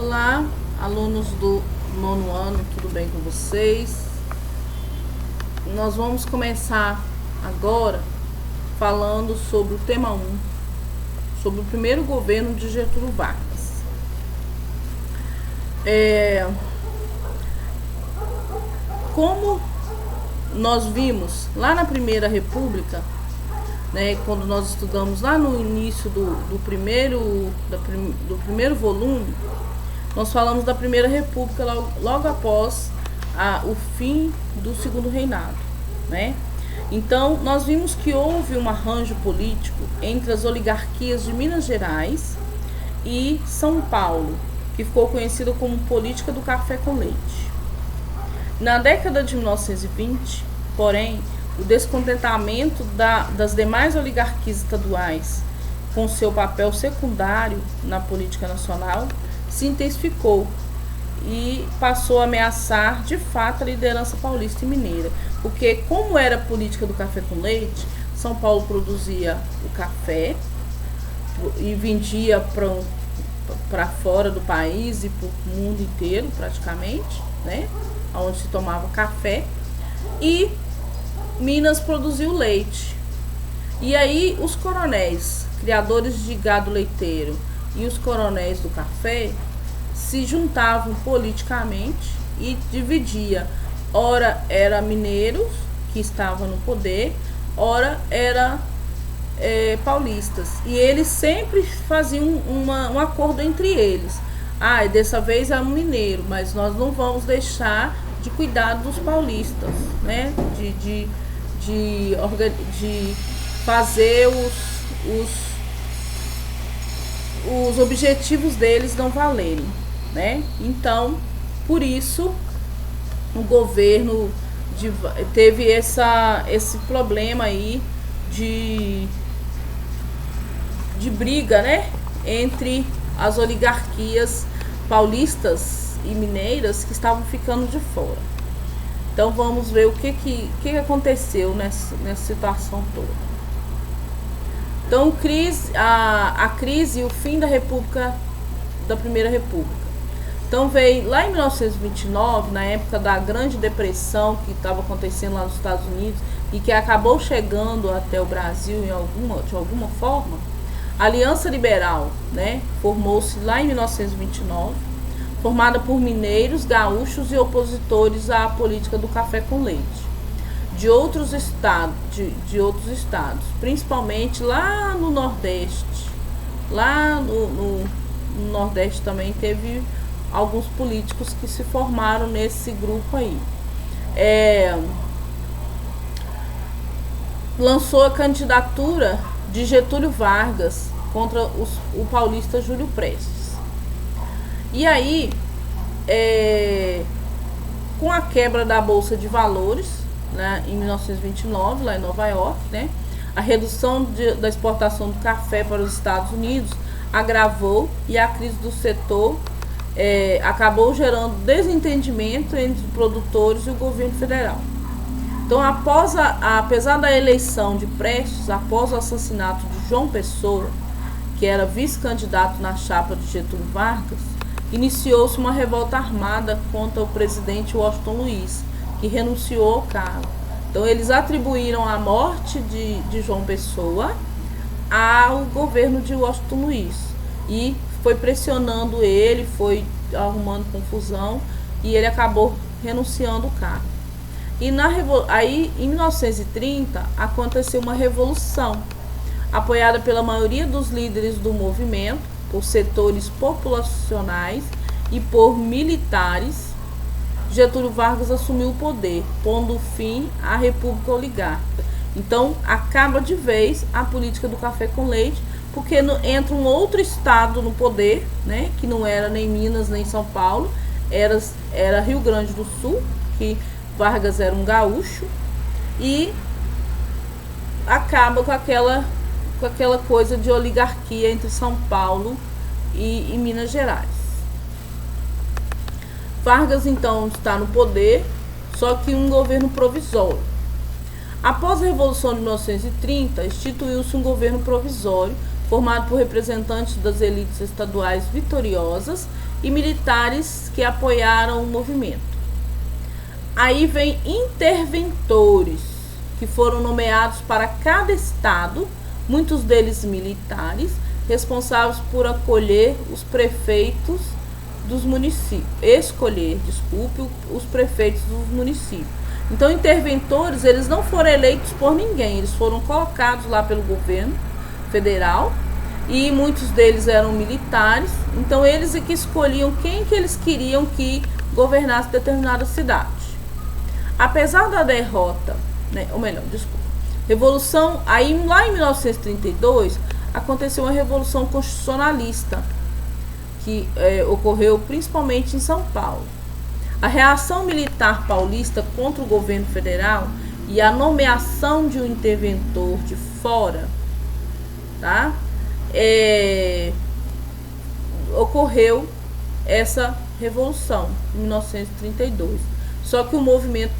Olá, alunos do nono ano, tudo bem com vocês? Nós vamos começar agora falando sobre o tema 1, sobre o primeiro governo de Getúlio Vargas. Como nós vimos lá na Primeira República, né, quando nós estudamos lá no início do primeiro volume, nós falamos da Primeira República logo após o fim do Segundo Reinado, né? Então, nós vimos que houve um arranjo político entre as oligarquias de Minas Gerais e São Paulo, que ficou conhecido como política do café com leite. Na década de 1920, porém, o descontentamento das demais oligarquias estaduais com seu papel secundário na política nacional se intensificou e passou a ameaçar de fato a liderança paulista e mineira, porque como era a política do café com leite, São Paulo produzia o café e vendia para fora do país e para o mundo inteiro praticamente, né, onde se tomava café, e Minas produziu leite. E aí os coronéis, criadores de gado leiteiro, e os coronéis do café se juntavam politicamente e dividia. Ora era mineiros que estavam no poder, ora era paulistas. E eles sempre faziam um acordo entre eles. Dessa vez é um mineiro, mas nós não vamos deixar de cuidar dos paulistas, né? De fazer os objetivos deles não valerem, né? Então, por isso, o governo teve esse problema aí de briga, né? Entre as oligarquias paulistas e mineiras que estavam ficando de fora. Então vamos ver o que aconteceu nessa situação toda. Então a crise e o fim da Primeira República. Então veio lá em 1929, na época da Grande Depressão que estava acontecendo lá nos Estados Unidos e que acabou chegando até o Brasil de alguma forma, a Aliança Liberal, né, formou-se lá em 1929, formada por mineiros, gaúchos e opositores à política do café com leite de outros estados, principalmente lá no Nordeste. Lá no Nordeste também teve alguns políticos que se formaram nesse grupo aí. Lançou a candidatura de Getúlio Vargas contra o paulista Júlio Prestes. E aí, com a quebra da Bolsa de Valores, né, em 1929, lá em Nova York, né, a redução da exportação do café para os Estados Unidos agravou e a crise do setor acabou gerando desentendimento entre os produtores e o governo federal. Então, apesar da eleição de Prestes, após o assassinato de João Pessoa, que era vice-candidato na chapa de Getúlio Vargas, iniciou-se uma revolta armada contra o presidente Washington Luiz, que renunciou ao cargo. Então, eles atribuíram a morte de João Pessoa ao governo de Washington Luiz. E foi pressionando ele, foi arrumando confusão, e ele acabou renunciando ao cargo. E aí, em 1930, aconteceu uma revolução, apoiada pela maioria dos líderes do movimento, por setores populacionais e por militares. Getúlio Vargas assumiu o poder, pondo fim à República Oligárquica. Então, acaba de vez a política do café com leite, porque entra um outro estado no poder, né, que não era nem Minas nem São Paulo, era Rio Grande do Sul, que Vargas era um gaúcho, e acaba com aquela coisa de oligarquia entre São Paulo e Minas Gerais. Vargas então está no poder, só que um governo provisório. Após a Revolução de 1930, instituiu-se um governo provisório formado por representantes das elites estaduais vitoriosas e militares que apoiaram o movimento. Aí vem interventores, que foram nomeados para cada estado, muitos deles militares, responsáveis por acolher os prefeitos dos municípios, os prefeitos dos municípios. Então, interventores, eles não foram eleitos por ninguém, eles foram colocados lá pelo governo federal, e muitos deles eram militares, então eles é que escolhiam quem que eles queriam que governasse determinada cidade. Apesar da derrota, revolução, aí lá em 1932, aconteceu uma revolução constitucionalista, que ocorreu principalmente em São Paulo. A reação militar paulista contra o governo federal e a nomeação de um interventor de fora, tá? Ocorreu essa revolução em 1932. Só que o movimento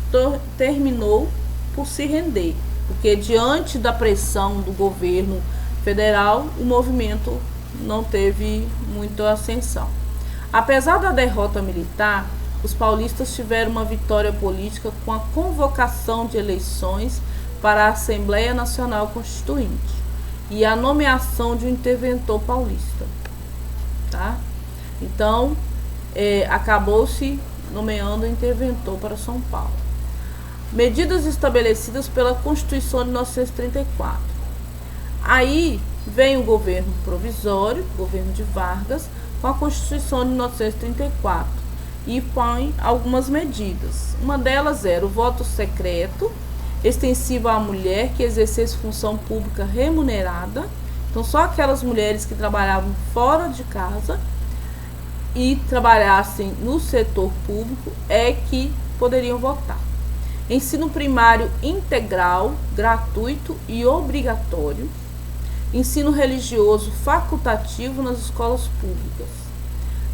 terminou por se render, porque diante da pressão do governo federal, o movimento não teve muita ascensão. Apesar da derrota militar, os paulistas tiveram uma vitória política com a convocação de eleições para a Assembleia Nacional Constituinte e a nomeação de um interventor paulista, tá? Então, acabou-se nomeando um interventor para São Paulo. Medidas estabelecidas pela Constituição de 1934. Aí vem o governo provisório, governo de Vargas, com a Constituição de 1934 e põe algumas medidas. Uma delas era o voto secreto, extensivo à mulher que exercesse função pública remunerada. Então, só aquelas mulheres que trabalhavam fora de casa e trabalhassem no setor público é que poderiam votar. Ensino primário integral, gratuito e obrigatório. Ensino religioso facultativo nas escolas públicas.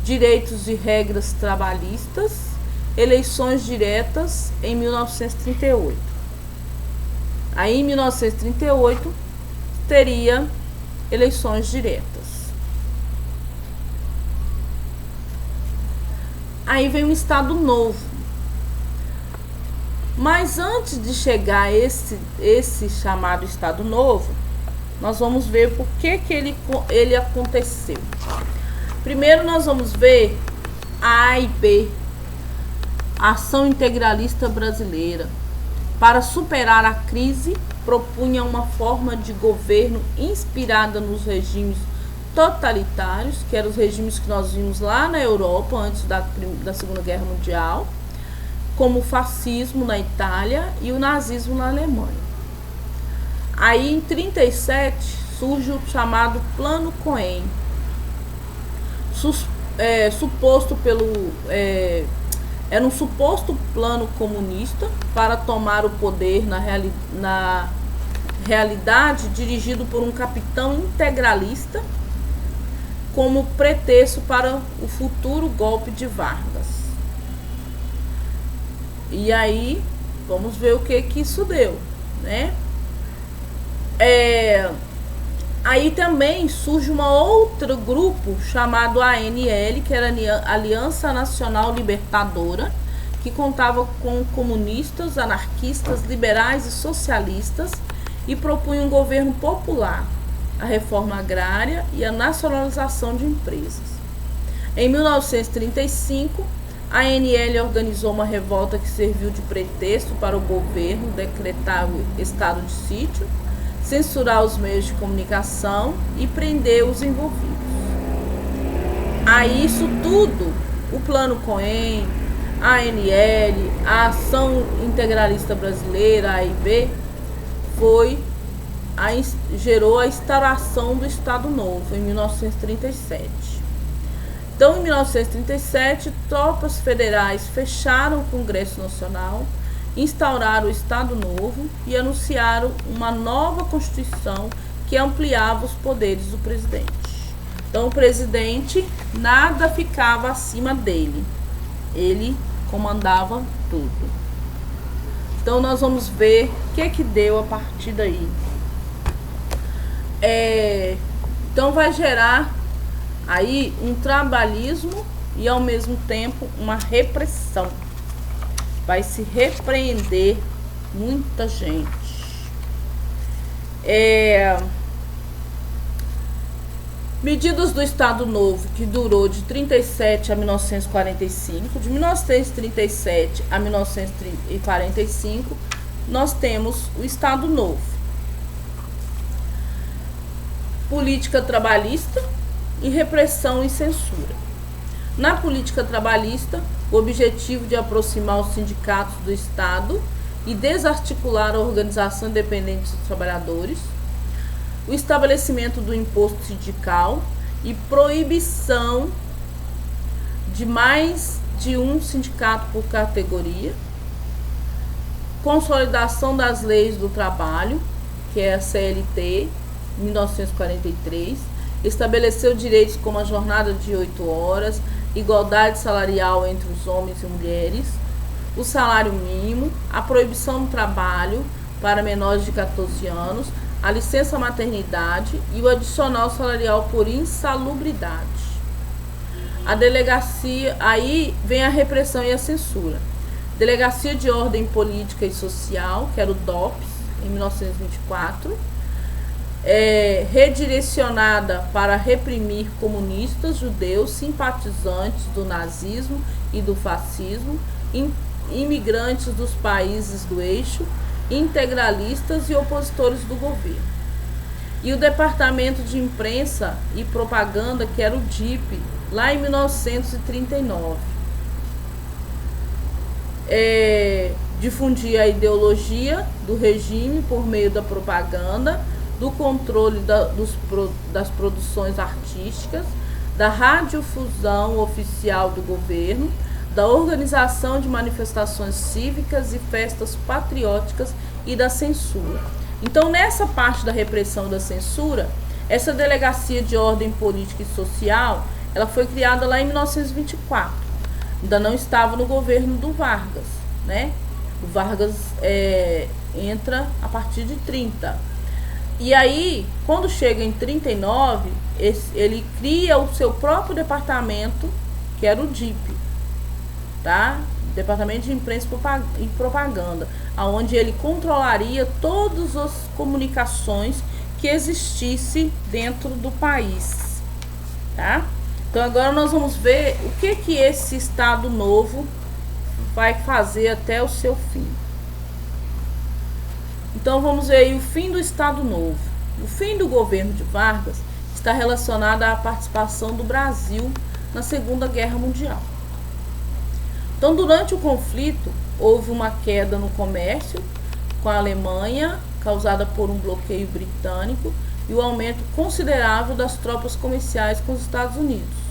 Direitos e regras trabalhistas. Eleições diretas em 1938. Aí, em 1938, teria eleições diretas. Aí vem um Estado Novo. Mas antes de chegar esse chamado Estado Novo, nós vamos ver por que ele aconteceu. Primeiro nós vamos ver a AIB, Ação Integralista Brasileira. Para superar a crise, propunha uma forma de governo inspirada nos regimes totalitários, que eram os regimes que nós vimos lá na Europa antes da Segunda Guerra Mundial, como o fascismo na Itália e o nazismo na Alemanha. Aí, em 1937, surge o chamado Plano Cohen, era um suposto plano comunista para tomar o poder na realidade dirigido por um capitão integralista como pretexto para o futuro golpe de Vargas. E aí, vamos ver o que isso deu, né? Aí também surge um outro grupo chamado ANL, que era a Aliança Nacional Libertadora, que contava com comunistas, anarquistas, liberais e socialistas e propunha um governo popular, a reforma agrária e a nacionalização de empresas. Em 1935, a ANL organizou uma revolta que serviu de pretexto para o governo decretar o estado de sítio, censurar os meios de comunicação e prender os envolvidos. A isso tudo, o Plano Cohen, a ANL, a Ação Integralista Brasileira, a AIB, gerou a instauração do Estado Novo em 1937. Então, em 1937, tropas federais fecharam o Congresso Nacional, instauraram o Estado Novo e anunciaram uma nova Constituição que ampliava os poderes do presidente. Então, o presidente, nada ficava acima dele. Ele comandava tudo. Então, nós vamos ver o que deu a partir daí. Então, vai gerar aí um trabalhismo e ao mesmo tempo uma repressão. Vai se repreender muita gente. Medidas do Estado Novo, que durou de 37 a 1945, de 1937 a 1945, nós temos o Estado Novo. Política trabalhista e repressão e censura. Na política trabalhista, o objetivo de aproximar os sindicatos do Estado e desarticular a organização independente dos trabalhadores, o estabelecimento do imposto sindical e proibição de mais de um sindicato por categoria, consolidação das leis do trabalho, que é a CLT, 1943, estabeleceu direitos como a jornada de 8 horas, igualdade salarial entre os homens e mulheres, o salário mínimo, a proibição do trabalho para menores de 14 anos, a licença maternidade e o adicional salarial por insalubridade. A delegacia, aí vem a repressão e a censura. Delegacia de Ordem Política e Social, que era o DOPS, em 1924, redirecionada para reprimir comunistas, judeus, simpatizantes do nazismo e do fascismo, imigrantes dos países do eixo, integralistas e opositores do governo. E o Departamento de Imprensa e Propaganda, que era o DIP, lá em 1939. Difundia a ideologia do regime por meio da propaganda, do controle das produções artísticas, da radiodifusão oficial do governo, da organização de manifestações cívicas e festas patrióticas e da censura. Então, nessa parte da repressão e da censura, essa Delegacia de Ordem Política e Social, ela foi criada lá em 1924. Ainda não estava no governo do Vargas, né? O Vargas entra a partir de 30. E aí, quando chega em 39, ele cria o seu próprio departamento, que era o DIP, tá? Departamento de Imprensa e Propaganda, onde ele controlaria todas as comunicações que existisse dentro do país, tá? Então agora nós vamos ver o que esse Estado Novo vai fazer até o seu fim. Então vamos ver aí o fim do Estado Novo. O fim do governo de Vargas está relacionado à participação do Brasil na Segunda Guerra Mundial. Então, durante o conflito, houve uma queda no comércio com a Alemanha, causada por um bloqueio britânico, e o aumento considerável das tropas comerciais com os Estados Unidos.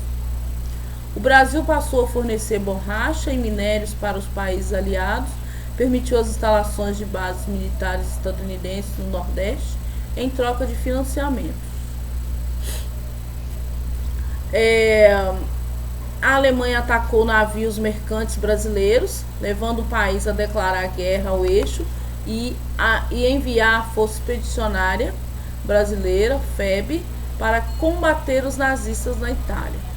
O Brasil passou a fornecer borracha e minérios para os países aliados, permitiu as instalações de bases militares estadunidenses no Nordeste em troca de financiamentos. A Alemanha atacou navios mercantes brasileiros, levando o país a declarar guerra ao eixo e enviar a Força Expedicionária Brasileira, FEB, para combater os nazistas na Itália.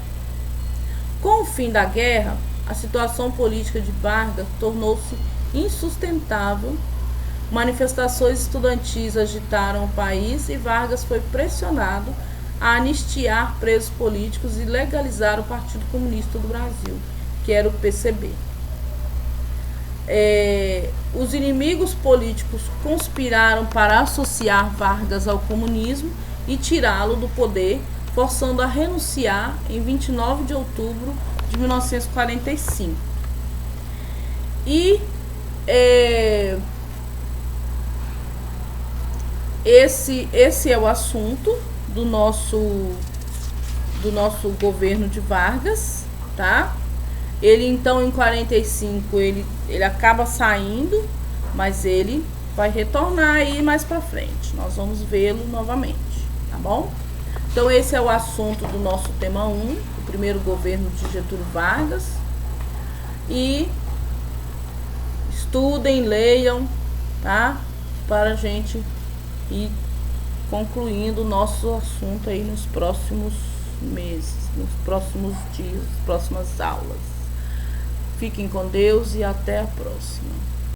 Com o fim da guerra, a situação política de Vargas tornou-se insustentável. Manifestações estudantis agitaram o país e Vargas foi pressionado a anistiar presos políticos e legalizar o Partido Comunista do Brasil, que era o PCB. Os inimigos políticos conspiraram para associar Vargas ao comunismo e tirá-lo do poder, forçando a renunciar em 29 de outubro de 1945. E esse é o assunto do nosso governo de Vargas, tá? Ele então em 45 ele acaba saindo, mas ele vai retornar aí mais pra frente. Nós vamos vê-lo novamente, tá bom? Então esse é o assunto do nosso tema 1, o primeiro governo de Getúlio Vargas. E estudem, leiam, tá? Para a gente ir concluindo o nosso assunto aí nos próximos meses, nos próximos dias, próximas aulas. Fiquem com Deus e até a próxima.